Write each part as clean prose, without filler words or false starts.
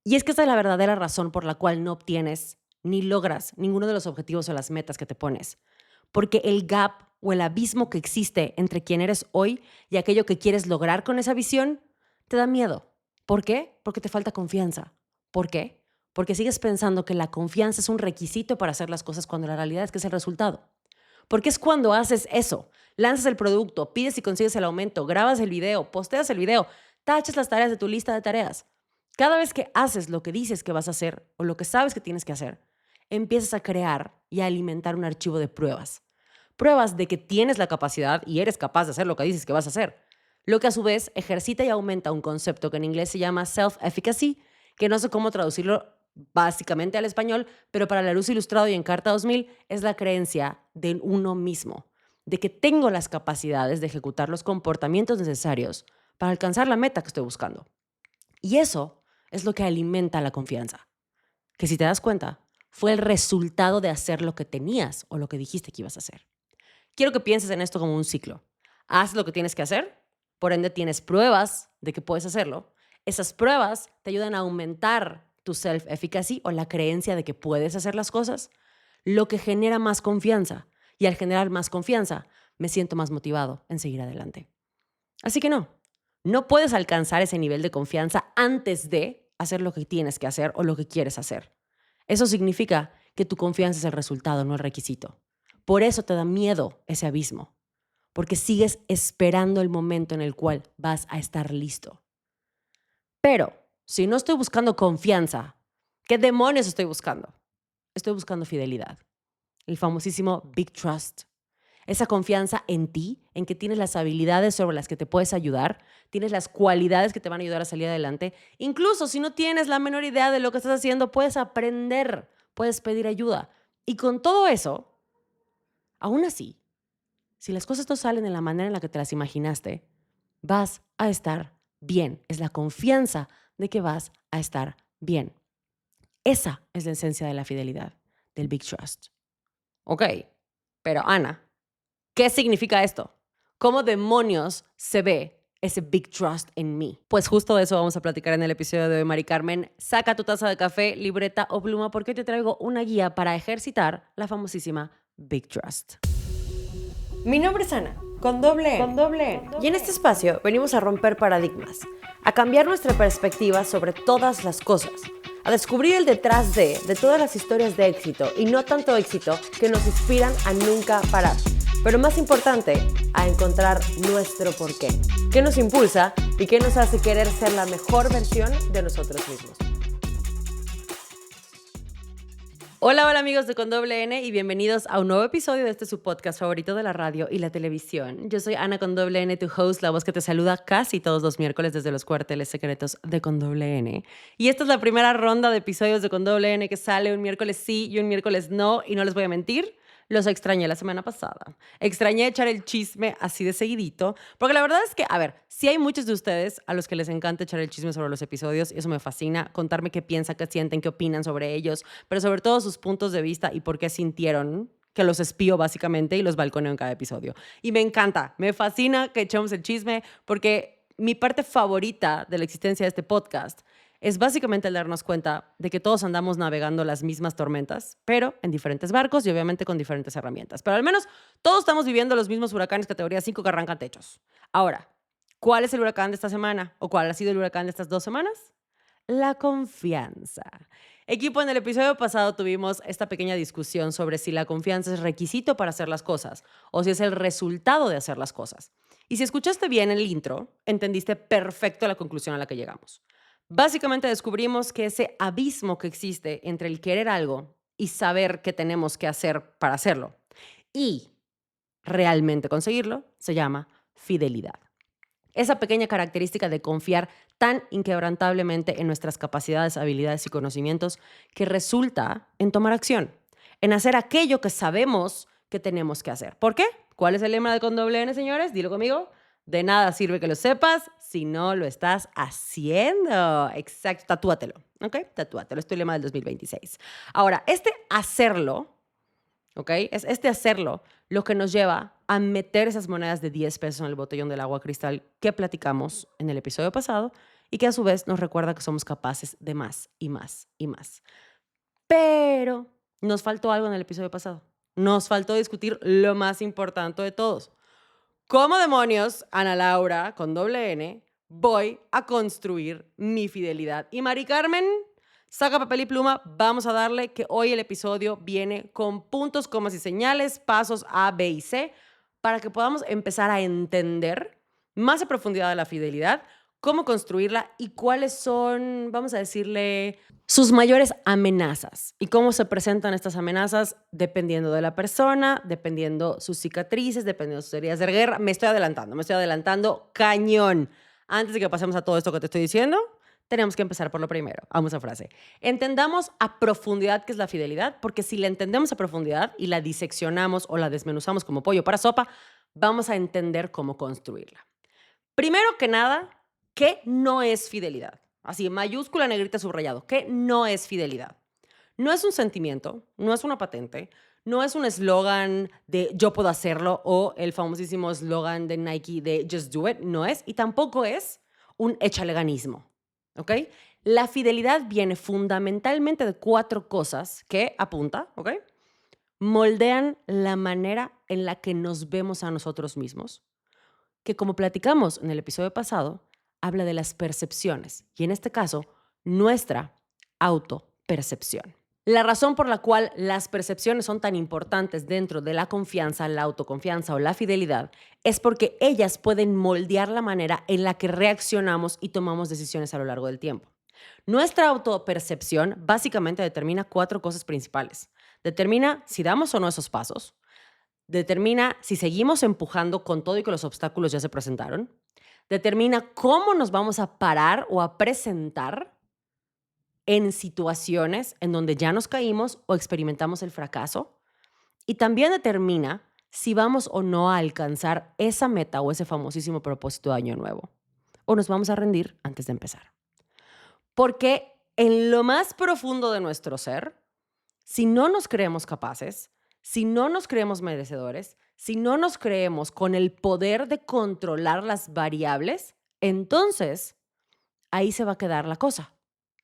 Y es que esa es la verdadera razón por la cual no obtienes ni logras ninguno de los objetivos o las metas que te pones. Porque el gap o el abismo que existe entre quién eres hoy y aquello que quieres lograr con esa visión te da miedo. ¿Por qué? Porque te falta confianza. ¿Por qué? Porque sigues pensando que la confianza es un requisito para hacer las cosas cuando la realidad es que es el resultado. Porque es cuando haces eso, lanzas el producto, pides y consigues el aumento, grabas el video, posteas el video, tachas las tareas de tu lista de tareas. Cada vez que haces lo que dices que vas a hacer o lo que sabes que tienes que hacer, empiezas a crear y a alimentar un archivo de pruebas. Pruebas de que tienes la capacidad y eres capaz de hacer lo que dices que vas a hacer. Lo que a su vez ejercita y aumenta un concepto que en inglés se llama self-efficacy, que no sé cómo traducirlo básicamente al español, pero para la luz ilustrado y en Carta 2000 es la creencia de uno mismo, de que tengo las capacidades de ejecutar los comportamientos necesarios para alcanzar la meta que estoy buscando. Y eso es lo que alimenta la confianza, que si te das cuenta, fue el resultado de hacer lo que tenías o lo que dijiste que ibas a hacer. Quiero que pienses en esto como un ciclo. Haz lo que tienes que hacer, por ende tienes pruebas de que puedes hacerlo. Esas pruebas te ayudan a aumentar tu self-efficacy o la creencia de que puedes hacer las cosas, lo que genera más confianza. Y al generar más confianza, me siento más motivado en seguir adelante. Así que no puedes alcanzar ese nivel de confianza antes de hacer lo que tienes que hacer o lo que quieres hacer. Eso significa que tu confianza es el resultado, no el requisito. Por eso te da miedo ese abismo, porque sigues esperando el momento en el cual vas a estar listo. Pero si no estoy buscando confianza, ¿qué demonios estoy buscando? Estoy buscando fidelidad, el famosísimo Big Trust. Esa confianza en ti, en que tienes las habilidades sobre las que te puedes ayudar, tienes las cualidades que te van a ayudar a salir adelante. Incluso si no tienes la menor idea de lo que estás haciendo, puedes aprender, puedes pedir ayuda. Y con todo eso, aún así, si las cosas no salen de la manera en la que te las imaginaste, vas a estar bien. Es la confianza de que vas a estar bien. Esa es la esencia de la fidelidad, del Big Trust. Ok, pero Ana, ¿qué significa esto? ¿Cómo demonios se ve ese big trust en mí? Pues justo de eso vamos a platicar en el episodio de hoy, Mari Carmen. Saca tu taza de café, libreta o pluma porque hoy te traigo una guía para ejercitar la famosísima Big Trust. Mi nombre es Ana, con doble N. Y en este espacio venimos a romper paradigmas, a cambiar nuestra perspectiva sobre todas las cosas, a descubrir el detrás de todas las historias de éxito y no tanto éxito que nos inspiran a nunca parar. Pero más importante, a encontrar nuestro porqué, qué nos impulsa y qué nos hace querer ser la mejor versión de nosotros mismos. Hola amigos de Con Doble N y bienvenidos a un nuevo episodio de este su podcast favorito de la radio y la televisión. Yo soy Ana Con Doble N, tu host, la voz que te saluda casi todos los miércoles desde los cuarteles secretos de Con Doble N. Y esta es la primera ronda de episodios de Con Doble N que sale un miércoles sí y un miércoles no, y no les voy a mentir, los extrañé la semana pasada. Extrañé echar el chisme así de seguidito, porque la verdad es que, a ver, sí hay muchos de ustedes a los que les encanta echar el chisme sobre los episodios, y eso me fascina, contarme qué piensan, qué sienten, qué opinan sobre ellos, pero sobre todo sus puntos de vista y por qué sintieron que los espío básicamente y los balconeo en cada episodio. Y me encanta, me fascina que echemos el chisme, porque mi parte favorita de la existencia de este podcast es básicamente el darnos cuenta de que todos andamos navegando las mismas tormentas, pero en diferentes barcos y obviamente con diferentes herramientas. Pero al menos todos estamos viviendo los mismos huracanes categoría 5 que arrancan techos. Ahora, ¿cuál es el huracán de esta semana? ¿O cuál ha sido el huracán de estas 2 semanas? La confianza. Equipo, en el episodio pasado tuvimos esta pequeña discusión sobre si la confianza es requisito para hacer las cosas o si es el resultado de hacer las cosas. Y si escuchaste bien el intro, entendiste perfecto la conclusión a la que llegamos. Básicamente descubrimos que ese abismo que existe entre el querer algo y saber qué tenemos que hacer para hacerlo y realmente conseguirlo se llama fidelidad. Esa pequeña característica de confiar tan inquebrantablemente en nuestras capacidades, habilidades y conocimientos que resulta en tomar acción, en hacer aquello que sabemos que tenemos que hacer. ¿Por qué? ¿Cuál es el lema de Con Doble N, señores? Dilo conmigo. De nada sirve que lo sepas si no lo estás haciendo. Exacto, tatúatelo, ¿ok? Tatúatelo, es tu lema del 2026. Ahora, este hacerlo, ¿ok? Es este hacerlo lo que nos lleva a meter esas monedas de 10 pesos en el botellón del agua cristal que platicamos en el episodio pasado y que a su vez nos recuerda que somos capaces de más y más y más. Pero nos faltó algo en el episodio pasado. Nos faltó discutir lo más importante de todos. ¿Cómo demonios, Ana Laura, con doble N, voy a construir mi fidelidad? Y Mari Carmen, saca papel y pluma, vamos a darle que hoy el episodio viene con puntos, comas y señales, pasos A, B y C, para que podamos empezar a entender más a profundidad de la fidelidad, cómo construirla y cuáles son, vamos a decirle, sus mayores amenazas y cómo se presentan estas amenazas dependiendo de la persona, dependiendo sus cicatrices, dependiendo sus heridas de guerra. Me estoy adelantando cañón. Antes de que pasemos a todo esto que te estoy diciendo, tenemos que empezar por lo primero. Vamos a frase. Entendamos a profundidad qué es la fidelidad, porque si la entendemos a profundidad y la diseccionamos o la desmenuzamos como pollo para sopa, vamos a entender cómo construirla. Primero que nada, ¿qué no es fidelidad? Así, mayúscula, negrita, subrayado. ¿Qué no es fidelidad? No es un sentimiento, no es una patente, no es un eslogan de yo puedo hacerlo o el famosísimo eslogan de Nike de just do it, no es. Y tampoco es un échaleganismo, ¿ok? La fidelidad viene fundamentalmente de 4 cosas que, apunta, ¿ok? Moldean la manera en la que nos vemos a nosotros mismos, que como platicamos en el episodio pasado, habla de las percepciones y en este caso, nuestra autopercepción. La razón por la cual las percepciones son tan importantes dentro de la confianza, la autoconfianza o la fidelidad es porque ellas pueden moldear la manera en la que reaccionamos y tomamos decisiones a lo largo del tiempo. Nuestra autopercepción básicamente determina 4 cosas principales. Determina si damos o no esos pasos, determina si seguimos empujando con todo y que los obstáculos ya se presentaron, determina cómo nos vamos a parar o a presentar en situaciones en donde ya nos caímos o experimentamos el fracaso, y también determina si vamos o no a alcanzar esa meta o ese famosísimo propósito de año nuevo, o nos vamos a rendir antes de empezar. Porque en lo más profundo de nuestro ser, si no nos creemos capaces, si no nos creemos merecedores, si no nos creemos con el poder de controlar las variables, entonces ahí se va a quedar la cosa,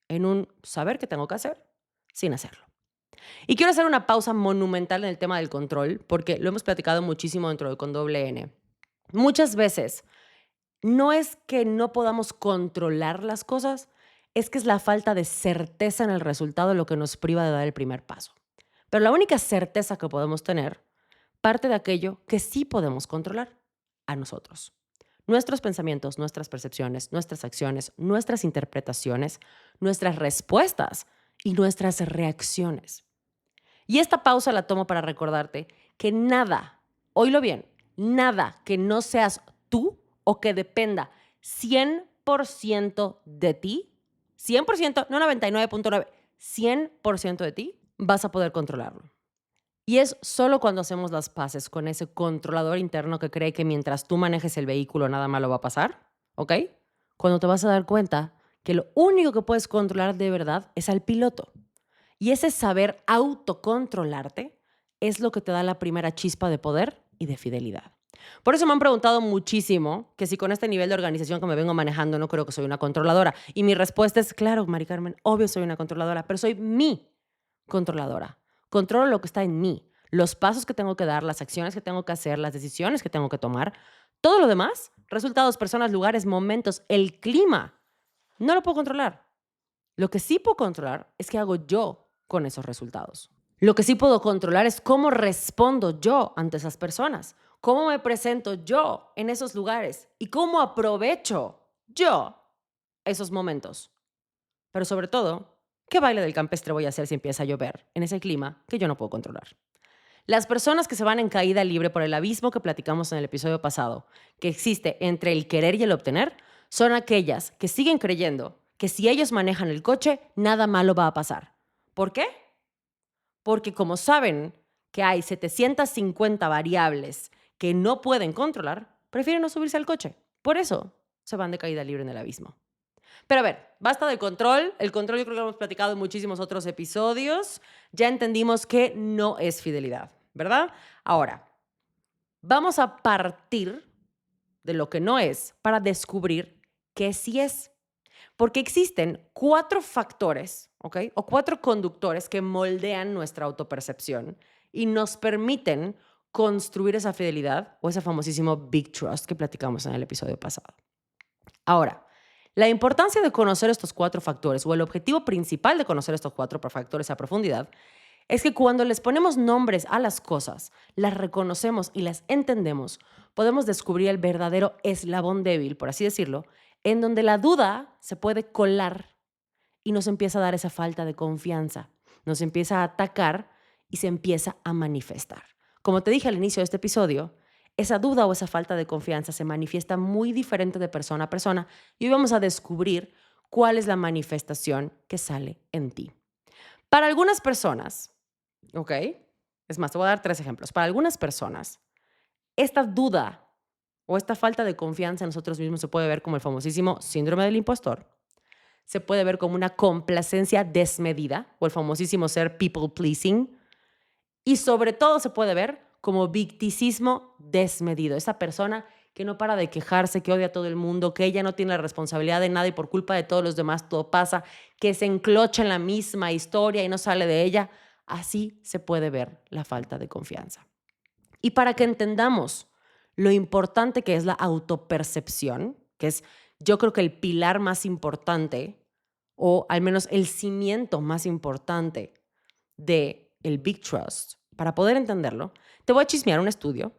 en un saber qué tengo que hacer sin hacerlo. Y quiero hacer una pausa monumental en el tema del control, porque lo hemos platicado muchísimo dentro de Con Doble N. Muchas veces no es que no podamos controlar las cosas, es que es la falta de certeza en el resultado lo que nos priva de dar el primer paso. Pero la única certeza que podemos tener parte de aquello que sí podemos controlar, a nosotros. Nuestros pensamientos, nuestras percepciones, nuestras acciones, nuestras interpretaciones, nuestras respuestas y nuestras reacciones. Y esta pausa la tomo para recordarte que nada, oílo bien, nada que no seas tú o que dependa 100% de ti, 100%, no 99.9, 100% de ti, vas a poder controlarlo. Y es solo cuando hacemos las paces con ese controlador interno que cree que mientras tú manejes el vehículo nada malo va a pasar, ¿ok? Cuando te vas a dar cuenta que lo único que puedes controlar de verdad es al piloto. Y ese saber autocontrolarte es lo que te da la primera chispa de poder y de fidelidad. Por eso me han preguntado muchísimo que si con este nivel de organización que me vengo manejando no creo que soy una controladora. Y mi respuesta es, claro, Mari Carmen, obvio soy una controladora, pero soy mi controladora. Controlo lo que está en mí, los pasos que tengo que dar, las acciones que tengo que hacer, las decisiones que tengo que tomar. Todo lo demás, resultados, personas, lugares, momentos, el clima, no lo puedo controlar. Lo que sí puedo controlar es qué hago yo con esos resultados. Lo que sí puedo controlar es cómo respondo yo ante esas personas, cómo me presento yo en esos lugares y cómo aprovecho yo esos momentos. Pero sobre todo, ¿qué baile del campestre voy a hacer si empieza a llover en ese clima que yo no puedo controlar? Las personas que se van en caída libre por el abismo que platicamos en el episodio pasado, que existe entre el querer y el obtener, son aquellas que siguen creyendo que si ellos manejan el coche, nada malo va a pasar. ¿Por qué? Porque como saben que hay 750 variables que no pueden controlar, prefieren no subirse al coche. Por eso se van de caída libre en el abismo. Pero a ver, basta del control. El control yo creo que lo hemos platicado en muchísimos otros episodios. Ya entendimos que no es fidelidad, ¿verdad? Ahora, vamos a partir de lo que no es para descubrir qué sí es. Porque existen 4 factores, ¿ok? O 4 conductores que moldean nuestra autopercepción y nos permiten construir esa fidelidad o ese famosísimo Big Trust que platicamos en el episodio pasado. Ahora, la importancia de conocer estos 4 factores o el objetivo principal de conocer estos 4 factores a profundidad es que cuando les ponemos nombres a las cosas, las reconocemos y las entendemos, podemos descubrir el verdadero eslabón débil, por así decirlo, en donde la duda se puede colar y nos empieza a dar esa falta de confianza, nos empieza a atacar y se empieza a manifestar. Como te dije al inicio de este episodio, esa duda o esa falta de confianza se manifiesta muy diferente de persona a persona y hoy vamos a descubrir cuál es la manifestación que sale en ti. Para algunas personas, ¿ok? Es más, te voy a dar 3 ejemplos. Para algunas personas, esta duda o esta falta de confianza en nosotros mismos se puede ver como el famosísimo síndrome del impostor, se puede ver como una complacencia desmedida o el famosísimo ser people pleasing y sobre todo se puede ver como victicismo desmedido. Esa persona que no para de quejarse, que odia a todo el mundo, que ella no tiene la responsabilidad de nada y por culpa de todos los demás todo pasa, que se enclocha en la misma historia y no sale de ella. Así se puede ver la falta de confianza. Y para que entendamos lo importante que es la autopercepción, que es yo creo que el pilar más importante o al menos el cimiento más importante del Big Trust, para poder entenderlo, te voy a chismear un estudio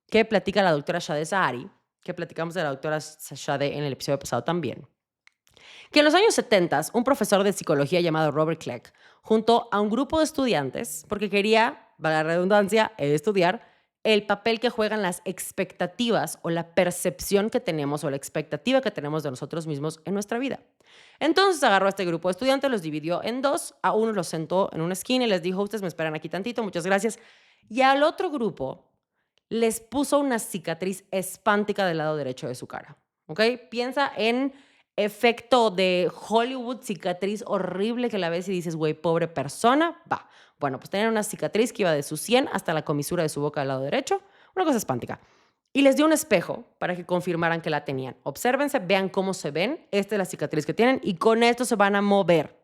que platica la doctora Shadé Zahari, que platicamos de la doctora Shadé en el episodio pasado también, que en los años 70 un profesor de psicología llamado Robert Kleck, junto a un grupo de estudiantes, porque quería, valga la redundancia, estudiar el papel que juegan las expectativas o la percepción que tenemos o la expectativa que tenemos de nosotros mismos en nuestra vida. Entonces agarró a este grupo de estudiantes, los dividió en 2, a uno los sentó en una esquina y les dijo, ustedes me esperan aquí tantito, muchas gracias. Y al otro grupo les puso una cicatriz espántica del lado derecho de su cara, ¿ok? Piensa en efecto de Hollywood, cicatriz horrible que la ves y dices, güey, pobre persona, va. Bueno, pues tenían una cicatriz que iba de su sien hasta la comisura de su boca del lado derecho, una cosa espántica. Y les dio un espejo para que confirmaran que la tenían. Obsérvense, vean cómo se ven, esta es la cicatriz que tienen y con esto se van a mover,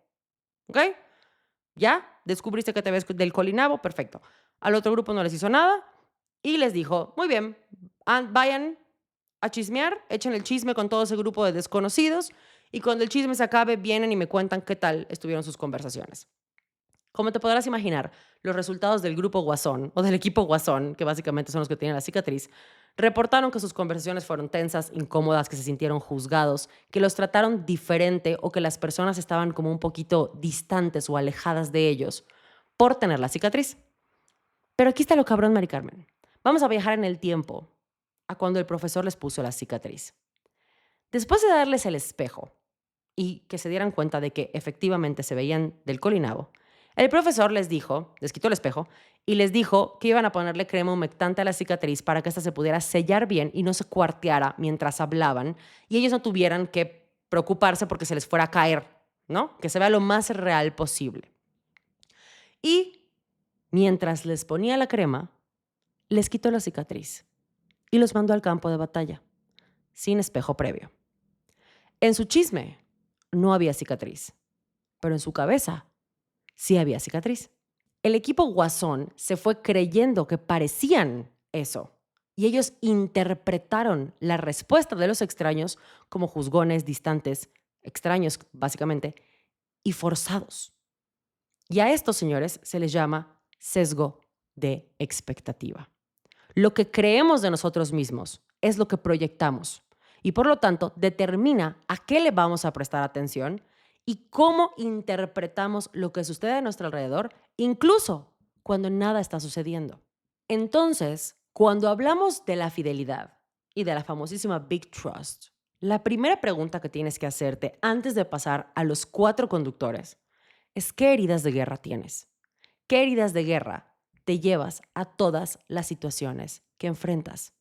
¿ok? ¿Ya? ¿Descubriste que te ves del colinabo? Perfecto. Al otro grupo no les hizo nada y les dijo, muy bien, vayan a chismear, echen el chisme con todo ese grupo de desconocidos y cuando el chisme se acabe vienen y me cuentan qué tal estuvieron sus conversaciones. Como te podrás imaginar, los resultados del grupo Guasón o del equipo Guasón, que básicamente son los que tienen la cicatriz, reportaron que sus conversaciones fueron tensas, incómodas, que se sintieron juzgados, que los trataron diferente o que las personas estaban como un poquito distantes o alejadas de ellos por tener la cicatriz. Pero aquí está lo cabrón, Mari Carmen. Vamos a viajar en el tiempo a cuando el profesor les puso la cicatriz. Después de darles el espejo y que se dieran cuenta de que efectivamente se veían del colinabo, el profesor les quitó el espejo y les dijo que iban a ponerle crema humectante a la cicatriz para que ésta se pudiera sellar bien y no se cuarteara mientras hablaban y ellos no tuvieran que preocuparse porque se les fuera a caer, ¿no? Que se vea lo más real posible. Y mientras les ponía la crema, les quitó la cicatriz y los mandó al campo de batalla, sin espejo previo. En su chisme no había cicatriz, pero en su cabeza sí había cicatriz. El equipo Guasón se fue creyendo que parecían eso y ellos interpretaron la respuesta de los extraños como juzgones, distantes, extraños básicamente, y forzados. Y a estos señores se les llama sesgo de expectativa. Lo que creemos de nosotros mismos es lo que proyectamos y por lo tanto determina a qué le vamos a prestar atención y cómo interpretamos lo que sucede a nuestro alrededor, incluso cuando nada está sucediendo. Entonces, cuando hablamos de la fidelidad y de la famosísima Big Trust, la primera pregunta que tienes que hacerte antes de pasar a los 4 conductores es ¿qué heridas de guerra tienes? ¿Qué heridas de guerra te llevas a todas las situaciones que enfrentas?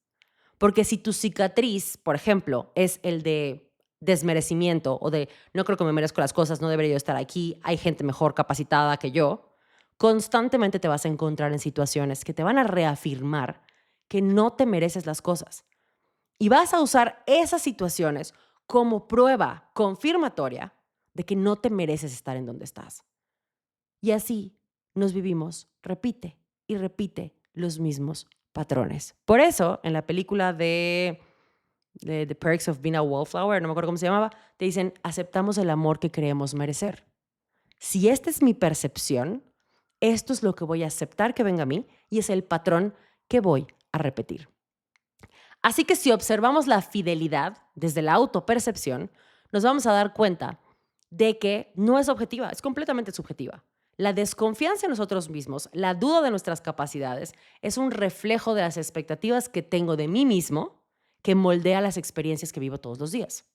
Porque si tu cicatriz, por ejemplo, es el de desmerecimiento o de no creo que me merezco las cosas, no debería yo estar aquí, hay gente mejor capacitada que yo, constantemente te vas a encontrar en situaciones que te van a reafirmar que no te mereces las cosas. Y vas a usar esas situaciones como prueba confirmatoria de que no te mereces estar en donde estás. Y así nos vivimos, repite y repite los mismos patrones. Por eso, en la película de The Perks of Being a Wallflower, no me acuerdo cómo se llamaba, te dicen, aceptamos el amor que creemos merecer. Si esta es mi percepción, esto es lo que voy a aceptar que venga a mí y es el patrón que voy a repetir. Así que si observamos la fidelidad desde la autopercepción, nos vamos a dar cuenta de que no es objetiva, es completamente subjetiva. La desconfianza en nosotros mismos, la duda de nuestras capacidades, es un reflejo de las expectativas que tengo de mí mismo que moldea las experiencias que vivo todos los días.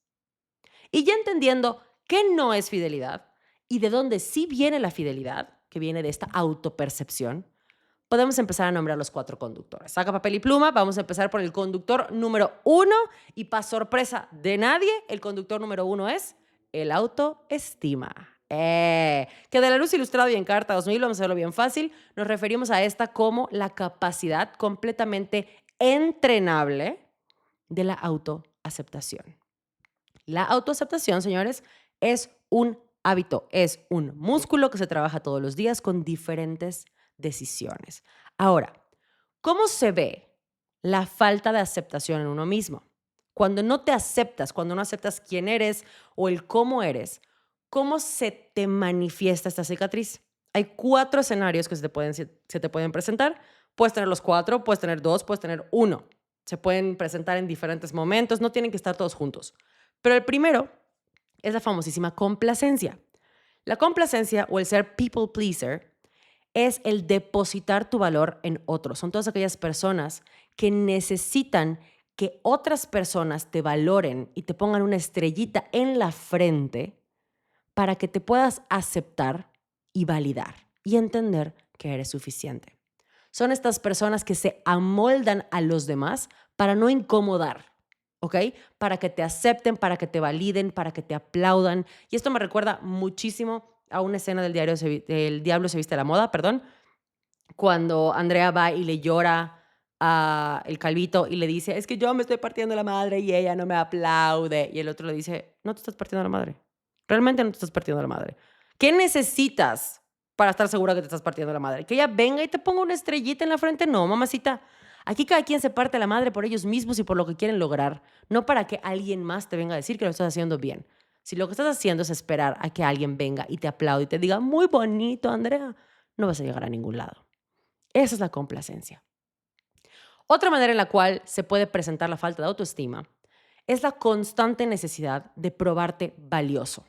Y ya entendiendo qué no es fidelidad y de dónde sí viene la fidelidad, que viene de esta autopercepción, podemos empezar a nombrar los 4 conductores. Saca papel y pluma, vamos a empezar por el conductor número 1 y para sorpresa de nadie, el conductor número 1 es el autoestima. Que de la luz ilustrado y en Carta 2000, vamos a hacerlo bien fácil, nos referimos a esta como la capacidad completamente entrenable de la autoaceptación. La autoaceptación, señores, es un hábito, es un músculo que se trabaja todos los días con diferentes decisiones. Ahora, ¿cómo se ve la falta de aceptación en uno mismo? Cuando no te aceptas, cuando no aceptas quién eres o el cómo eres, ¿cómo se te manifiesta esta cicatriz? Hay 4 escenarios que se te pueden presentar. Puedes tener los 4, puedes tener 2, puedes tener 1. Se pueden presentar en diferentes momentos, no tienen que estar todos juntos. Pero el primero es la famosísima complacencia. La complacencia o el ser people pleaser es el depositar tu valor en otros. Son todas aquellas personas que necesitan que otras personas te valoren y te pongan una estrellita en la frente para que te puedas aceptar y validar y entender que eres suficiente. Son estas personas que se amoldan a los demás para no incomodar, ¿ok? Para que te acepten, para que te validen, para que te aplaudan. Y esto me recuerda muchísimo a una escena del El Diablo se viste a la moda, perdón, cuando Andrea va y le llora a el calvito y le dice, es que yo me estoy partiendo la madre y ella no me aplaude. Y el otro le dice, no te estás partiendo la madre. Realmente no te estás partiendo la madre. ¿Qué necesitas para estar segura que te estás partiendo la madre? ¿Que ella venga y te ponga una estrellita en la frente? No, mamacita. Aquí cada quien se parte la madre por ellos mismos y por lo que quieren lograr, no para que alguien más te venga a decir que lo estás haciendo bien. Si lo que estás haciendo es esperar a que alguien venga y te aplaude y te diga, muy bonito, Andrea, no vas a llegar a ningún lado. Esa es la complacencia. Otra manera en la cual se puede presentar la falta de autoestima es la constante necesidad de probarte valioso.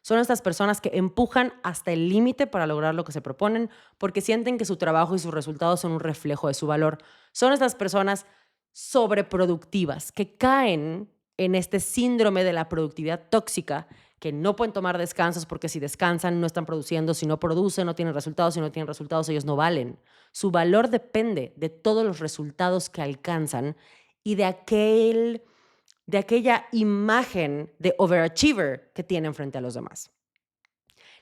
Son estas personas que empujan hasta el límite para lograr lo que se proponen porque sienten que su trabajo y sus resultados son un reflejo de su valor. Son estas personas sobreproductivas que caen en este síndrome de la productividad tóxica, que no pueden tomar descansos porque si descansan no están produciendo, si no producen no tienen resultados, si no tienen resultados ellos no valen. Su valor depende de todos los resultados que alcanzan y de aquella imagen de overachiever que tienen frente a los demás.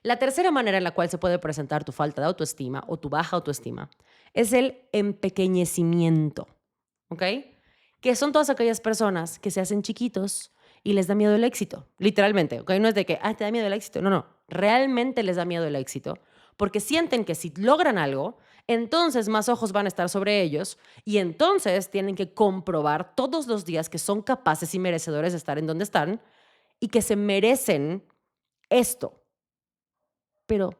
La tercera manera en la cual se puede presentar tu falta de autoestima o tu baja autoestima es el empequeñecimiento, ¿ok? Que son todas aquellas personas que se hacen chiquitos y les da miedo el éxito, literalmente, ¿ok? No es de que, te da miedo el éxito, no, realmente les da miedo el éxito porque sienten que si logran algo, entonces más ojos van a estar sobre ellos y entonces tienen que comprobar todos los días que son capaces y merecedores de estar en donde están y que se merecen esto. Pero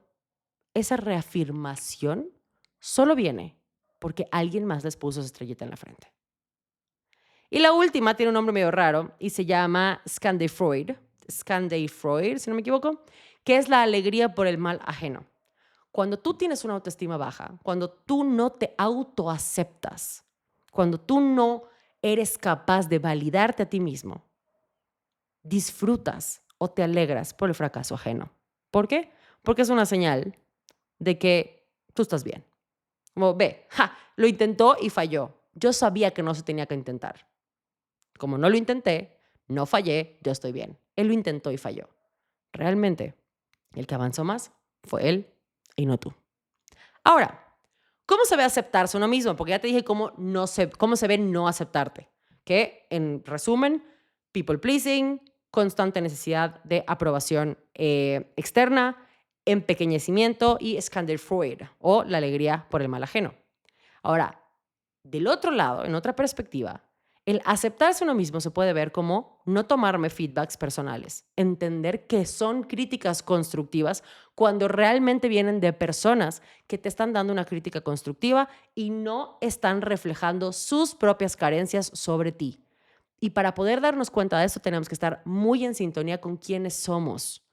esa reafirmación solo viene porque alguien más les puso esa estrellita en la frente. Y la última tiene un nombre medio raro y se llama Schadenfreude, si no me equivoco, que es la alegría por el mal ajeno. Cuando tú tienes una autoestima baja, cuando tú no te autoaceptas, cuando tú no eres capaz de validarte a ti mismo, disfrutas o te alegras por el fracaso ajeno. ¿Por qué? Porque es una señal de que tú estás bien. Como, lo intentó y falló. Yo sabía que no se tenía que intentar. Como no lo intenté, no fallé, yo estoy bien. Él lo intentó y falló. Realmente, el que avanzó más fue él y no tú. Ahora, ¿cómo se ve aceptarse uno mismo? Porque ya te dije cómo se ve no aceptarte. Que, en resumen, people pleasing, constante necesidad de aprobación externa, empequeñecimiento y Schadenfreude, o la alegría por el mal ajeno. Ahora, del otro lado, en otra perspectiva, el aceptarse uno mismo se puede ver como no tomarme feedbacks personales, entender que son críticas constructivas cuando realmente vienen de personas que te están dando una crítica constructiva y no están reflejando sus propias carencias sobre ti. Y para poder darnos cuenta de eso tenemos que estar muy en sintonía con quiénes somos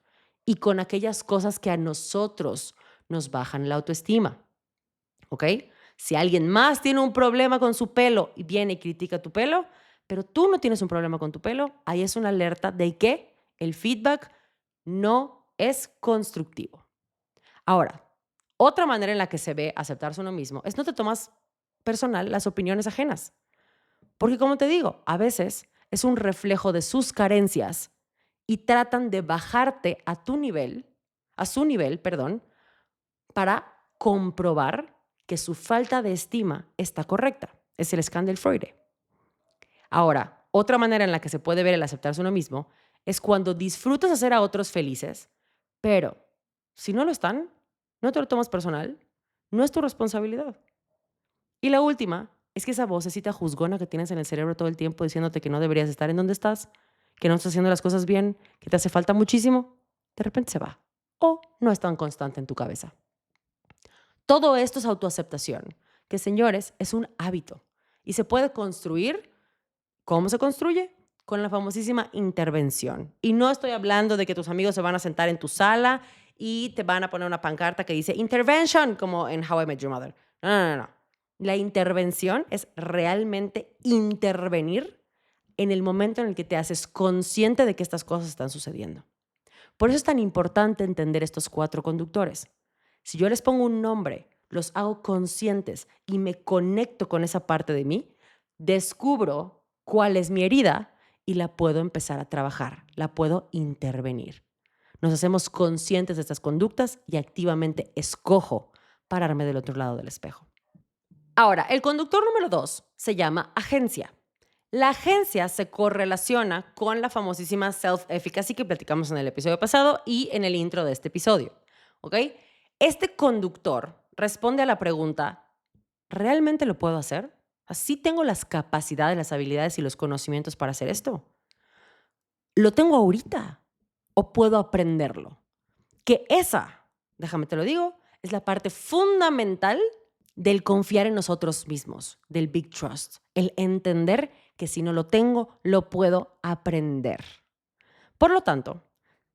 y con aquellas cosas que a nosotros nos bajan la autoestima. ¿Ok? Si alguien más tiene un problema con su pelo y viene y critica tu pelo, pero tú no tienes un problema con tu pelo, ahí es una alerta de que el feedback no es constructivo. Ahora, otra manera en la que se ve aceptarse uno mismo es no te tomas personal las opiniones ajenas. Porque como te digo, a veces es un reflejo de sus carencias y tratan de bajarte a su nivel, perdón, para comprobar que su falta de estima está correcta. Es el Schadenfreude. Ahora, otra manera en la que se puede ver el aceptarse uno mismo es cuando disfrutas hacer a otros felices, pero si no lo están, no te lo tomas personal, no es tu responsabilidad. Y la última es que esa vocecita juzgona que tienes en el cerebro todo el tiempo diciéndote que no deberías estar en donde estás, que no estás haciendo las cosas bien, que te hace falta muchísimo, de repente se va o no es tan constante en tu cabeza. Todo esto es autoaceptación, que señores, es un hábito y se puede construir. ¿Cómo se construye? Con la famosísima intervención. Y no estoy hablando de que tus amigos se van a sentar en tu sala y te van a poner una pancarta que dice intervention, como en How I Met Your Mother. No, no, no, no. La intervención es realmente intervenir en el momento en el que te haces consciente de que estas cosas están sucediendo. Por eso es tan importante entender estos 4 conductores. Si yo les pongo un nombre, los hago conscientes y me conecto con esa parte de mí, descubro cuál es mi herida y la puedo empezar a trabajar, la puedo intervenir. Nos hacemos conscientes de estas conductas y activamente escojo pararme del otro lado del espejo. Ahora, el conductor número 2 se llama agencia. La agencia se correlaciona con la famosísima self-efficacy que platicamos en el episodio pasado y en el intro de este episodio. ¿Ok? Este conductor responde a la pregunta, ¿realmente lo puedo hacer? ¿Así tengo las capacidades, las habilidades y los conocimientos para hacer esto? ¿Lo tengo ahorita o puedo aprenderlo? Que esa, déjame te lo digo, es la parte fundamental del confiar en nosotros mismos, del big trust, el entender que si no lo tengo, lo puedo aprender. Por lo tanto,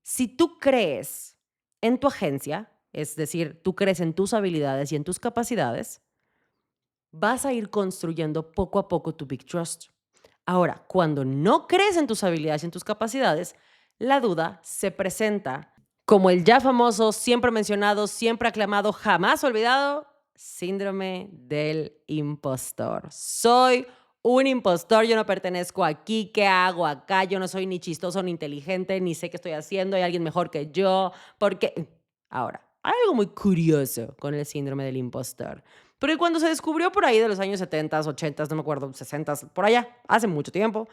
si tú crees en tu agencia, es decir, tú crees en tus habilidades y en tus capacidades, vas a ir construyendo poco a poco tu big trust. Ahora, cuando no crees en tus habilidades y en tus capacidades, la duda se presenta como el ya famoso, siempre mencionado, siempre aclamado, jamás olvidado, síndrome del impostor. Soy un impostor, yo no pertenezco aquí, ¿qué hago acá? Yo no soy ni chistoso ni inteligente, ni sé qué estoy haciendo, hay alguien mejor que yo, porque... Ahora, hay algo muy curioso con el síndrome del impostor. Pero cuando se descubrió por ahí de los años 70, 80, no me acuerdo, 60, por allá, hace mucho tiempo,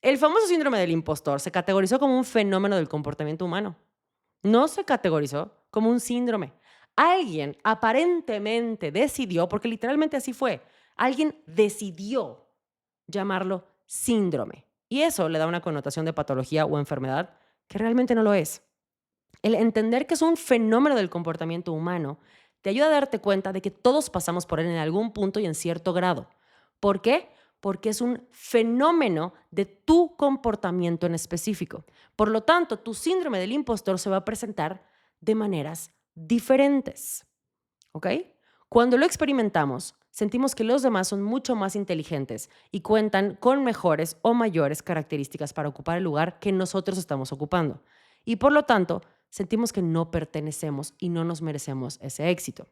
el famoso síndrome del impostor se categorizó como un fenómeno del comportamiento humano. No se categorizó como un síndrome. Alguien aparentemente decidió, porque literalmente así fue, alguien decidió llamarlo síndrome. Y eso le da una connotación de patología o enfermedad que realmente no lo es. El entender que es un fenómeno del comportamiento humano te ayuda a darte cuenta de que todos pasamos por él en algún punto y en cierto grado. ¿Por qué? Porque es un fenómeno de tu comportamiento en específico. Por lo tanto, tu síndrome del impostor se va a presentar de maneras diferentes. ¿Ok? Cuando lo experimentamos, sentimos que los demás son mucho más inteligentes y cuentan con mejores o mayores características para ocupar el lugar que nosotros estamos ocupando. Y por lo tanto, sentimos que no pertenecemos y no nos merecemos ese éxito.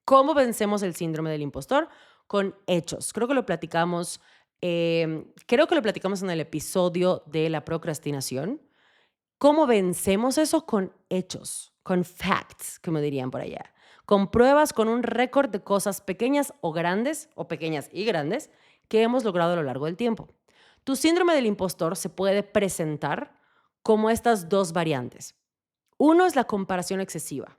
¿Cómo vencemos el síndrome del impostor? Con hechos. Creo que lo platicamos en el episodio de la procrastinación. ¿Cómo vencemos eso? Con hechos, con facts, como dirían por allá. Con pruebas, con un récord de cosas pequeñas o grandes, o pequeñas y grandes, que hemos logrado a lo largo del tiempo. Tu síndrome del impostor se puede presentar como estas dos variantes. Uno es la comparación excesiva.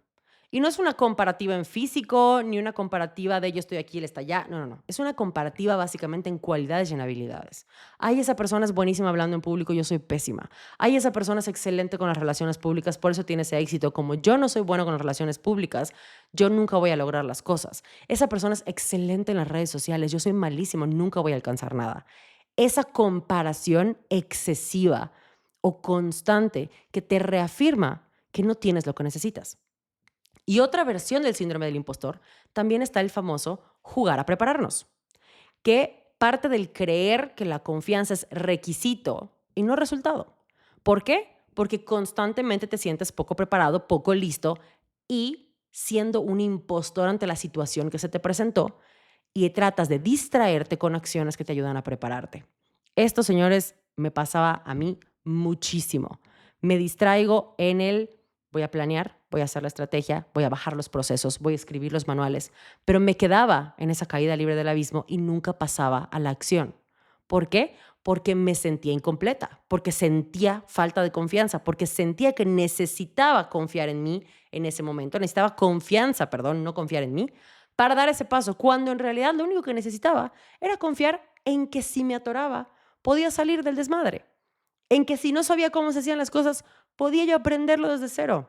Y no es una comparativa en físico, ni una comparativa de yo estoy aquí, él está allá. No, no, no. Es una comparativa básicamente en cualidades y en habilidades. Ay, esa persona es buenísima hablando en público, yo soy pésima. Ay, esa persona es excelente con las relaciones públicas, por eso tiene ese éxito. Como yo no soy bueno con las relaciones públicas, yo nunca voy a lograr las cosas. Esa persona es excelente en las redes sociales, yo soy malísimo, nunca voy a alcanzar nada. Esa comparación excesiva o constante que te reafirma que no tienes lo que necesitas. Y otra versión del síndrome del impostor, también está el famoso jugar a prepararnos, que parte del creer que la confianza es requisito y no resultado. ¿Por qué? Porque constantemente te sientes poco preparado, poco listo y siendo un impostor ante la situación que se te presentó y tratas de distraerte con acciones que te ayudan a prepararte. Esto, señores, me pasaba a mí muchísimo. Me distraigo en el voy a planear, voy a hacer la estrategia, voy a bajar los procesos, voy a escribir los manuales, pero me quedaba en esa caída libre del abismo y nunca pasaba a la acción. ¿Por qué? Porque me sentía incompleta, porque sentía falta de confianza, porque sentía que necesitaba confiar en mí en ese momento, necesitaba confianza, perdón, no confiar en mí, para dar ese paso, cuando en realidad lo único que necesitaba era confiar en que si me atoraba, podía salir del desmadre, en que si no sabía cómo se hacían las cosas, podía yo aprenderlo desde cero,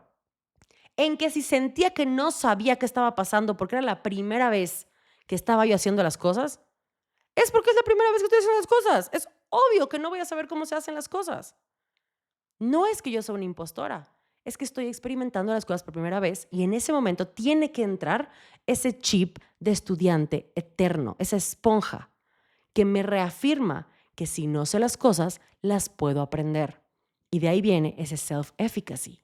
en que si sentía que no sabía qué estaba pasando porque era la primera vez que estaba yo haciendo las cosas, es porque es la primera vez que estoy haciendo las cosas. Es obvio que no voy a saber cómo se hacen las cosas. No es que yo sea una impostora, es que estoy experimentando las cosas por primera vez y en ese momento tiene que entrar ese chip de estudiante eterno, esa esponja que me reafirma que si no sé las cosas, las puedo aprender. Y de ahí viene ese self-efficacy.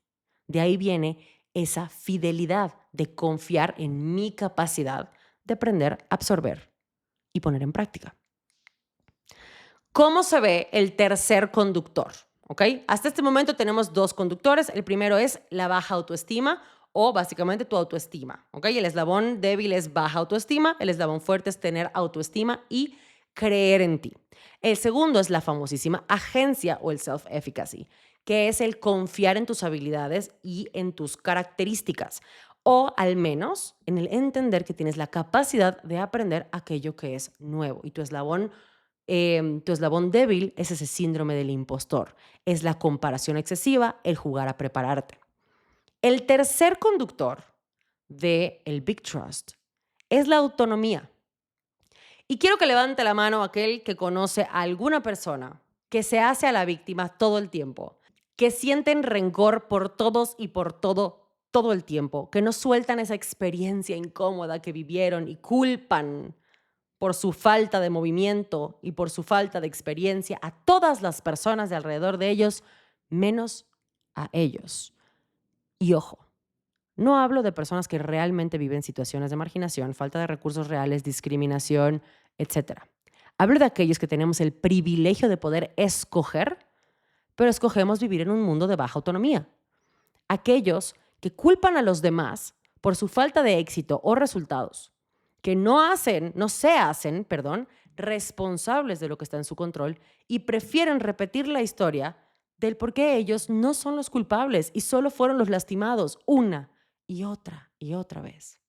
De ahí viene esa fidelidad de confiar en mi capacidad de aprender, absorber y poner en práctica. ¿Cómo se ve el tercer conductor? ¿Ok? Hasta este momento tenemos dos conductores. El primero es la baja autoestima o básicamente tu autoestima. ¿Ok? El eslabón débil es baja autoestima, el eslabón fuerte es tener autoestima y creer en ti. El segundo es la famosísima agencia o el self-efficacy, que es el confiar en tus habilidades y en tus características, o al menos en el entender que tienes la capacidad de aprender aquello que es nuevo. Y tu eslabón débil es ese síndrome del impostor, es la comparación excesiva, el jugar a prepararte. El tercer conductor del Big Trust es la autonomía. Y quiero que levante la mano aquel que conoce a alguna persona que se hace a la víctima todo el tiempo, que sienten rencor por todos y por todo el tiempo, que no sueltan esa experiencia incómoda que vivieron y culpan por su falta de movimiento y por su falta de experiencia a todas las personas de alrededor de ellos, menos a ellos. Y ojo, no hablo de personas que realmente viven situaciones de marginación, falta de recursos reales, discriminación, etc. Hablo de aquellos que tenemos el privilegio de poder escoger, pero escogemos vivir en un mundo de baja autonomía. Aquellos que culpan a los demás por su falta de éxito o resultados, que no se hacen, responsables de lo que está en su control y prefieren repetir la historia del por qué ellos no son los culpables y solo fueron los lastimados una y otra vez.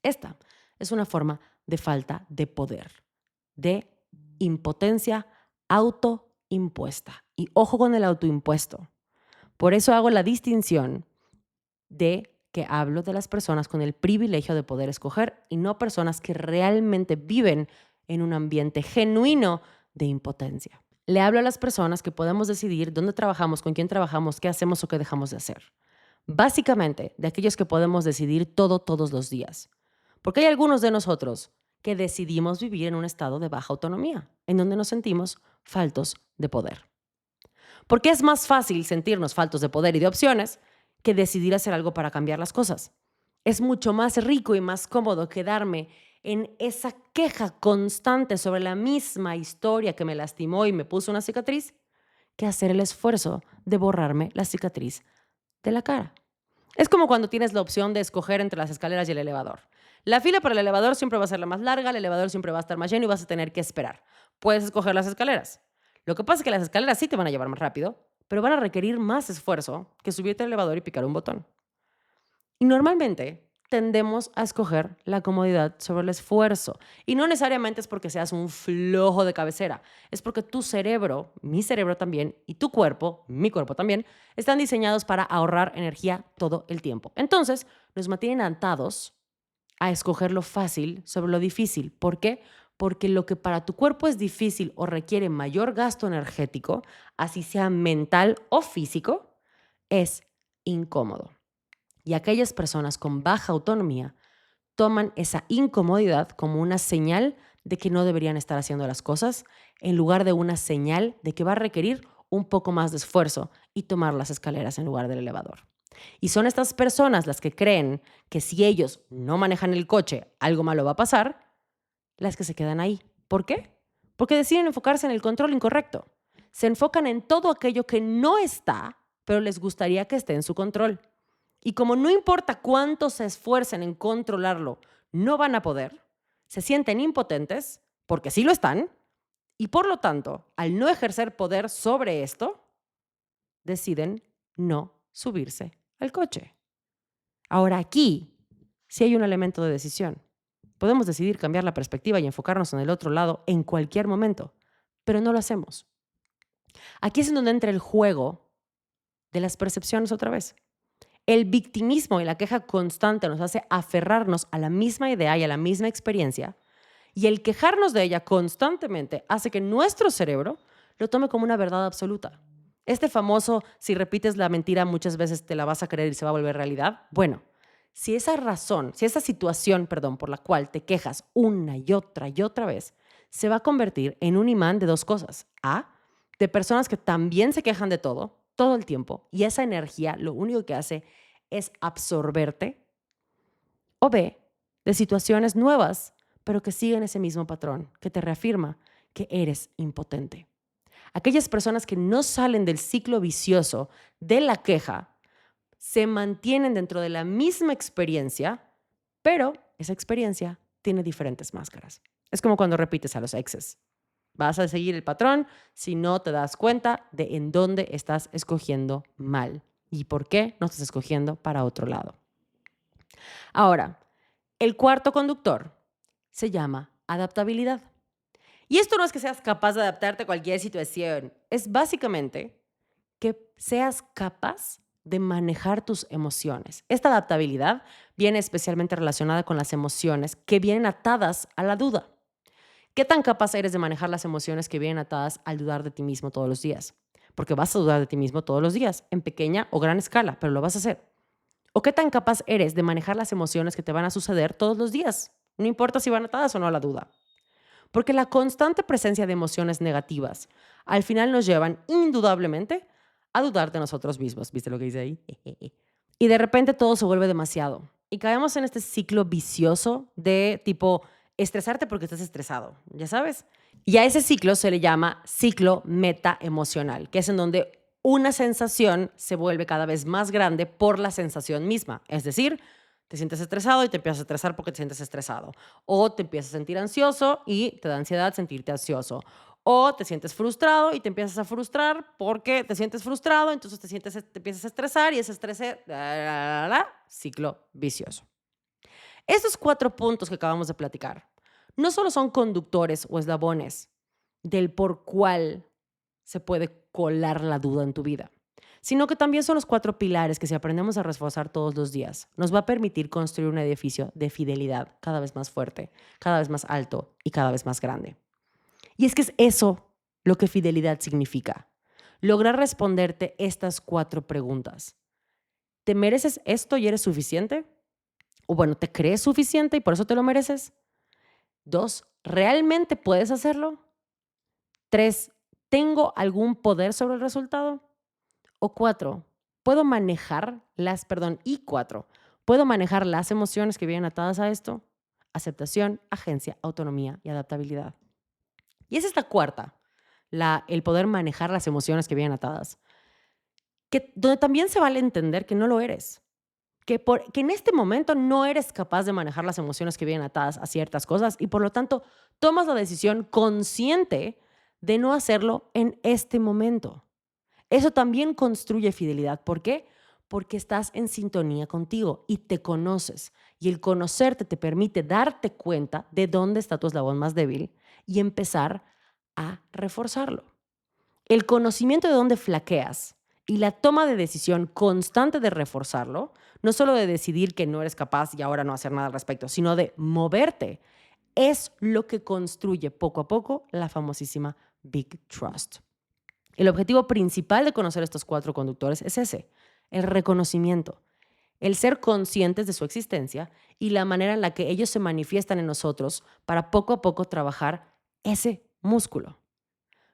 Esta es una forma de falta de poder, de impotencia autoimpuesta. Y ojo con el autoimpuesto. Por eso hago la distinción de que hablo de las personas con el privilegio de poder escoger y no personas que realmente viven en un ambiente genuino de impotencia. Le hablo a las personas que podemos decidir dónde trabajamos, con quién trabajamos, qué hacemos o qué dejamos de hacer. Básicamente, de aquellos que podemos decidir todo todos los días. Porque hay algunos de nosotros que decidimos vivir en un estado de baja autonomía, en donde nos sentimos faltos de poder. Porque es más fácil sentirnos faltos de poder y de opciones que decidir hacer algo para cambiar las cosas. Es mucho más rico y más cómodo quedarme en esa queja constante sobre la misma historia que me lastimó y me puso una cicatriz, que hacer el esfuerzo de borrarme la cicatriz de la cara. Es como cuando tienes la opción de escoger entre las escaleras y el elevador. La fila para el elevador siempre va a ser la más larga, el elevador siempre va a estar más lleno y vas a tener que esperar. Puedes escoger las escaleras. Lo que pasa es que las escaleras sí te van a llevar más rápido, pero van a requerir más esfuerzo que subirte al elevador y picar un botón. Y normalmente tendemos a escoger la comodidad sobre el esfuerzo. Y no necesariamente es porque seas un flojo de cabecera, es porque tu cerebro, mi cerebro también, y tu cuerpo, mi cuerpo también, están diseñados para ahorrar energía todo el tiempo. Entonces, nos mantienen atados a escoger lo fácil sobre lo difícil. ¿Por qué? Porque lo que para tu cuerpo es difícil o requiere mayor gasto energético, así sea mental o físico, es incómodo. Y aquellas personas con baja autonomía toman esa incomodidad como una señal de que no deberían estar haciendo las cosas, en lugar de una señal de que va a requerir un poco más de esfuerzo y tomar las escaleras en lugar del elevador. Y son estas personas las que creen que si ellos no manejan el coche, algo malo va a pasar, las que se quedan ahí. ¿Por qué? Porque deciden enfocarse en el control incorrecto. Se enfocan en todo aquello que no está, pero les gustaría que esté en su control. Y como no importa cuánto se esfuercen en controlarlo, no van a poder, se sienten impotentes, porque sí lo están, y por lo tanto, al no ejercer poder sobre esto, deciden no subirse al coche. Ahora aquí sí hay un elemento de decisión. Podemos decidir cambiar la perspectiva y enfocarnos en el otro lado en cualquier momento, pero no lo hacemos. Aquí es en donde entra el juego de las percepciones otra vez. El victimismo y la queja constante nos hace aferrarnos a la misma idea y a la misma experiencia, y el quejarnos de ella constantemente hace que nuestro cerebro lo tome como una verdad absoluta. Este famoso, si repites la mentira muchas veces te la vas a creer y se va a volver realidad. Bueno, si esa situación, por la cual te quejas una y otra vez, se va a convertir en un imán de dos cosas. A, de personas que también se quejan de todo el tiempo, y esa energía lo único que hace es absorberte. O B, de situaciones nuevas, pero que siguen ese mismo patrón, que te reafirma que eres impotente. Aquellas personas que no salen del ciclo vicioso de la queja se mantienen dentro de la misma experiencia, pero esa experiencia tiene diferentes máscaras. Es como cuando repites a los exes. Vas a seguir el patrón si no te das cuenta de en dónde estás escogiendo mal y por qué no estás escogiendo para otro lado. Ahora, el cuarto conductor se llama adaptabilidad. Y esto no es que seas capaz de adaptarte a cualquier situación, es básicamente que seas capaz de manejar tus emociones. Esta adaptabilidad viene especialmente relacionada con las emociones que vienen atadas a la duda. ¿Qué tan capaz eres de manejar las emociones que vienen atadas al dudar de ti mismo todos los días? Porque vas a dudar de ti mismo todos los días, en pequeña o gran escala, pero lo vas a hacer. ¿O qué tan capaz eres de manejar las emociones que te van a suceder todos los días? No importa si van atadas o no a la duda. Porque la constante presencia de emociones negativas al final nos llevan indudablemente a dudar de nosotros mismos. ¿Viste lo que dice ahí? Y de repente todo se vuelve demasiado. Y caemos en este ciclo vicioso de tipo estresarte porque estás estresado, ¿ya sabes? Y a ese ciclo se le llama ciclo metaemocional, que es en donde una sensación se vuelve cada vez más grande por la sensación misma. Es decir, te sientes estresado y te empiezas a estresar porque te sientes estresado. O te empiezas a sentir ansioso y te da ansiedad sentirte ansioso. O te sientes frustrado y te empiezas a frustrar porque te sientes frustrado, entonces te empiezas a estresar y ese estrés, ciclo vicioso. Estos 4 puntos que acabamos de platicar no solo son conductores o eslabones del por cuál se puede colar la duda en tu vida, sino que también son los 4 pilares que si aprendemos a reforzar todos los días, nos va a permitir construir un edificio de fidelidad cada vez más fuerte, cada vez más alto y cada vez más grande. Y es que es eso lo que fidelidad significa. Lograr responderte estas 4 preguntas. ¿Te mereces esto y eres suficiente? O bueno, ¿te crees suficiente y por eso te lo mereces? 2, ¿realmente puedes hacerlo? 3, ¿tengo algún poder sobre el resultado? O 4, ¿puedo manejar ¿puedo manejar las emociones que vienen atadas a esto? Aceptación, agencia, autonomía y adaptabilidad. Y esa es la cuarta, el poder manejar las emociones que vienen atadas. Donde también se vale entender que no lo eres. Que en este momento no eres capaz de manejar las emociones que vienen atadas a ciertas cosas y por lo tanto tomas la decisión consciente de no hacerlo en este momento. Eso también construye fidelidad. ¿Por qué? Porque estás en sintonía contigo y te conoces. Y el conocerte te permite darte cuenta de dónde está tu eslabón más débil y empezar a reforzarlo. El conocimiento de dónde flaqueas y la toma de decisión constante de reforzarlo, no solo de decidir que no eres capaz y ahora no hacer nada al respecto, sino de moverte, es lo que construye poco a poco la famosísima Big Trust. El objetivo principal de conocer estos 4 conductores es ese, el reconocimiento, el ser conscientes de su existencia y la manera en la que ellos se manifiestan en nosotros para poco a poco trabajar ese músculo.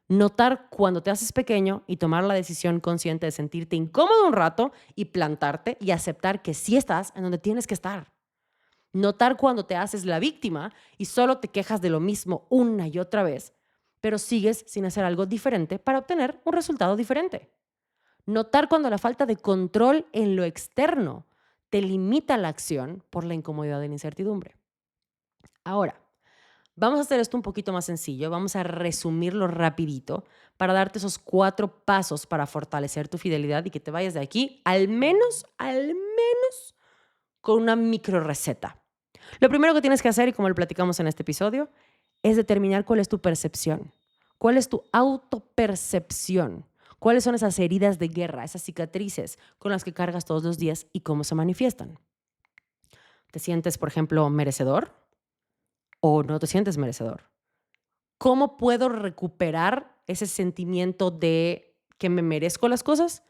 Notar cuando te haces pequeño y tomar la decisión consciente de sentirte incómodo un rato y plantarte y aceptar que sí estás en donde tienes que estar. Notar cuando te haces la víctima y solo te quejas de lo mismo una y otra vez, pero sigues sin hacer algo diferente para obtener un resultado diferente. Notar cuando la falta de control en lo externo te limita la acción por la incomodidad de la incertidumbre. Ahora, vamos a hacer esto un poquito más sencillo, vamos a resumirlo rapidito para darte esos 4 pasos para fortalecer tu fidelidad y que te vayas de aquí al menos con una micro receta. Lo primero que tienes que hacer, y como lo platicamos en este episodio, es determinar cuál es tu percepción, cuál es tu autopercepción, cuáles son esas heridas de guerra, esas cicatrices con las que cargas todos los días y cómo se manifiestan. ¿Te sientes, por ejemplo, merecedor o no te sientes merecedor? ¿Cómo puedo recuperar ese sentimiento de que me merezco las cosas?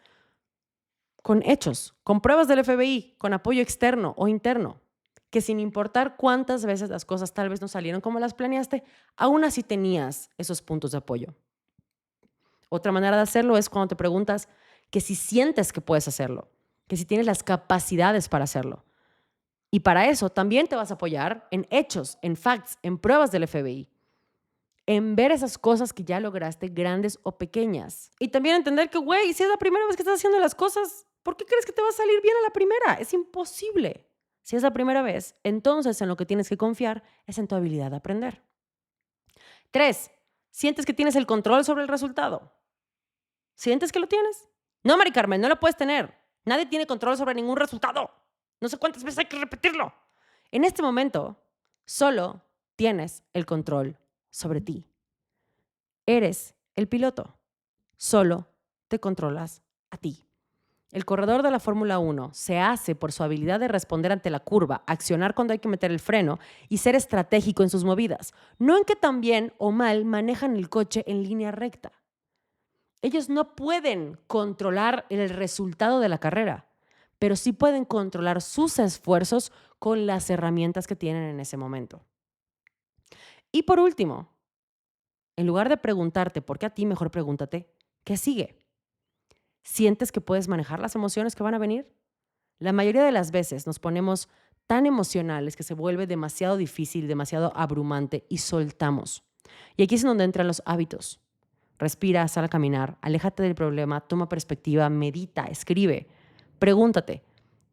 Con hechos, con pruebas del FBI, con apoyo externo o interno, que sin importar cuántas veces las cosas tal vez no salieron como las planeaste, aún así tenías esos puntos de apoyo. Otra manera de hacerlo es cuando te preguntas que si sientes que puedes hacerlo, que si tienes las capacidades para hacerlo. Y para eso también te vas a apoyar en hechos, en facts, en pruebas del FBI, en ver esas cosas que ya lograste, grandes o pequeñas. Y también entender que, güey, si es la primera vez que estás haciendo las cosas, ¿por qué crees que te va a salir bien a la primera? Es imposible. Si es la primera vez, entonces en lo que tienes que confiar es en tu habilidad de aprender. 3, ¿sientes que tienes el control sobre el resultado? ¿Sientes que lo tienes? No, Mari Carmen, no lo puedes tener. Nadie tiene control sobre ningún resultado. No sé cuántas veces hay que repetirlo. En este momento, solo tienes el control sobre ti. Eres el piloto. Solo te controlas a ti. El corredor de la Fórmula 1 se hace por su habilidad de responder ante la curva, accionar cuando hay que meter el freno y ser estratégico en sus movidas, no en que tan bien o mal manejan el coche en línea recta. Ellos no pueden controlar el resultado de la carrera, pero sí pueden controlar sus esfuerzos con las herramientas que tienen en ese momento. Y por último, en lugar de preguntarte por qué a ti, mejor pregúntate, ¿qué sigue? ¿Sientes que puedes manejar las emociones que van a venir? La mayoría de las veces nos ponemos tan emocionales que se vuelve demasiado difícil, demasiado abrumante y soltamos. Y aquí es donde entran los hábitos. Respira, sal a caminar, aléjate del problema, toma perspectiva, medita, escribe. Pregúntate,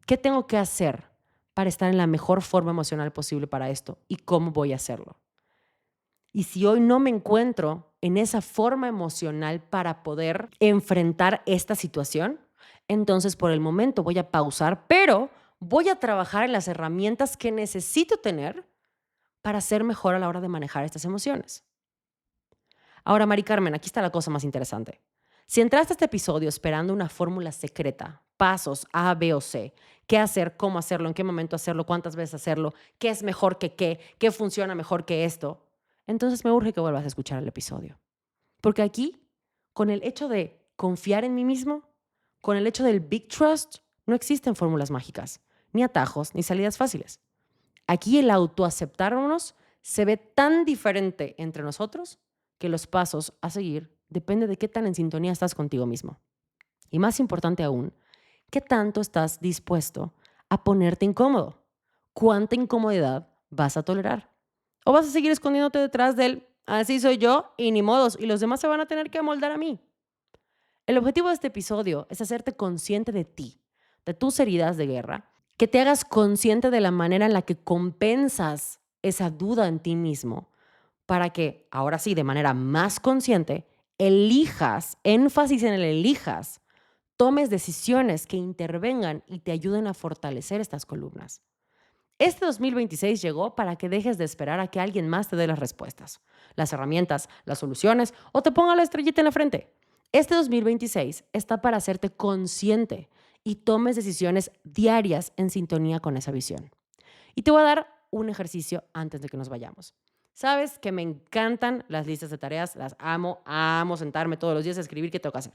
¿qué tengo que hacer para estar en la mejor forma emocional posible para esto? ¿Y cómo voy a hacerlo? Y si hoy no me encuentro en esa forma emocional para poder enfrentar esta situación, entonces por el momento voy a pausar, pero voy a trabajar en las herramientas que necesito tener para ser mejor a la hora de manejar estas emociones. Ahora, Mari Carmen, aquí está la cosa más interesante. Si entraste a este episodio esperando una fórmula secreta, pasos A, B o C, qué hacer, cómo hacerlo, en qué momento hacerlo, cuántas veces hacerlo, qué es mejor que qué funciona mejor que esto, entonces me urge que vuelvas a escuchar el episodio. Porque aquí, con el hecho de confiar en mí mismo, con el hecho del Big Trust, no existen fórmulas mágicas, ni atajos, ni salidas fáciles. Aquí el autoaceptarnos se ve tan diferente entre nosotros que los pasos a seguir depende de qué tan en sintonía estás contigo mismo. Y más importante aún, qué tanto estás dispuesto a ponerte incómodo. ¿Cuánta incomodidad vas a tolerar? ¿O vas a seguir escondiéndote detrás del así soy yo y ni modos y los demás se van a tener que amoldar a mí? El objetivo de este episodio es hacerte consciente de ti, de tus heridas de guerra, que te hagas consciente de la manera en la que compensas esa duda en ti mismo para que, ahora sí, de manera más consciente, elijas, énfasis en el elijas, tomes decisiones que intervengan y te ayuden a fortalecer estas columnas. Este 2026 llegó para que dejes de esperar a que alguien más te dé las respuestas, las herramientas, las soluciones o te ponga la estrellita en la frente. Este 2026 está para hacerte consciente y tomes decisiones diarias en sintonía con esa visión. Y te voy a dar un ejercicio antes de que nos vayamos. Sabes que me encantan las listas de tareas, las amo, amo sentarme todos los días a escribir qué tengo que hacer.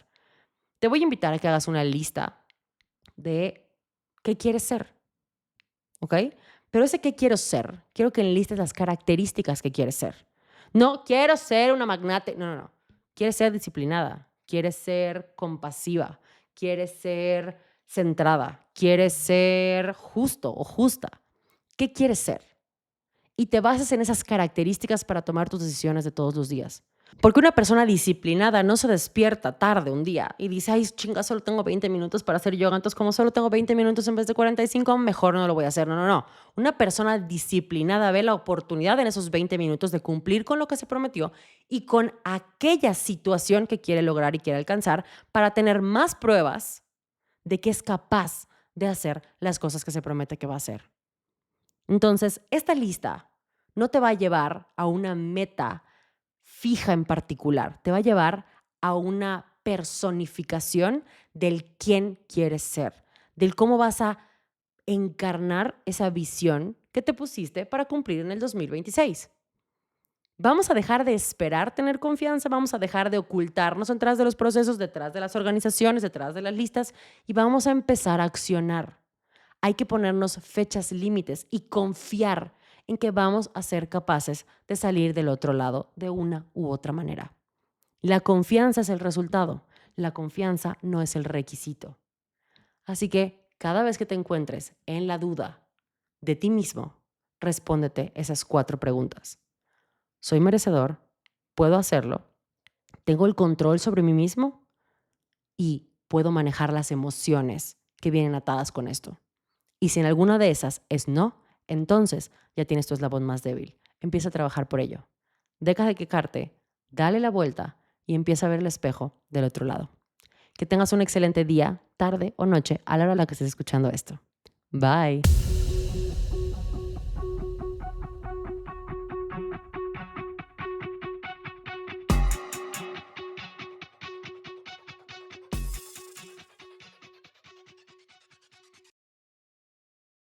Te voy a invitar a que hagas una lista de qué quieres ser, ¿ok? Pero ese qué quiero ser, quiero que enlistes las características que quieres ser. No quiero ser una magnate, no. Quieres ser disciplinada, quieres ser compasiva, quieres ser centrada, quieres ser justo o justa. ¿Qué quieres ser? Y te basas en esas características para tomar tus decisiones de todos los días. Porque una persona disciplinada no se despierta tarde un día y dice, ay, chinga, solo tengo 20 minutos para hacer yoga, entonces como solo tengo 20 minutos en vez de 45, mejor no lo voy a hacer. No. Una persona disciplinada ve la oportunidad en esos 20 minutos de cumplir con lo que se prometió y con aquella situación que quiere lograr y quiere alcanzar para tener más pruebas de que es capaz de hacer las cosas que se promete que va a hacer. Entonces, esta lista no te va a llevar a una meta fija en particular, te va a llevar a una personificación del quién quieres ser, del cómo vas a encarnar esa visión que te pusiste para cumplir en el 2026. Vamos a dejar de esperar tener confianza, vamos a dejar de ocultarnos detrás de los procesos, detrás de las organizaciones, detrás de las listas y vamos a empezar a accionar. Hay que ponernos fechas límites y confiar en que vamos a ser capaces de salir del otro lado de una u otra manera. La confianza es el resultado, la confianza no es el requisito. Así que cada vez que te encuentres en la duda de ti mismo, respóndete esas 4 preguntas. ¿Soy merecedor? ¿Puedo hacerlo? ¿Tengo el control sobre mí mismo? ¿Y puedo manejar las emociones que vienen atadas con esto? Y si en alguna de esas es no, entonces ya tienes tu eslabón más débil. Empieza a trabajar por ello. Deja de quejarte, dale la vuelta y empieza a ver el espejo del otro lado. Que tengas un excelente día, tarde o noche a la hora a la que estés escuchando esto. Bye.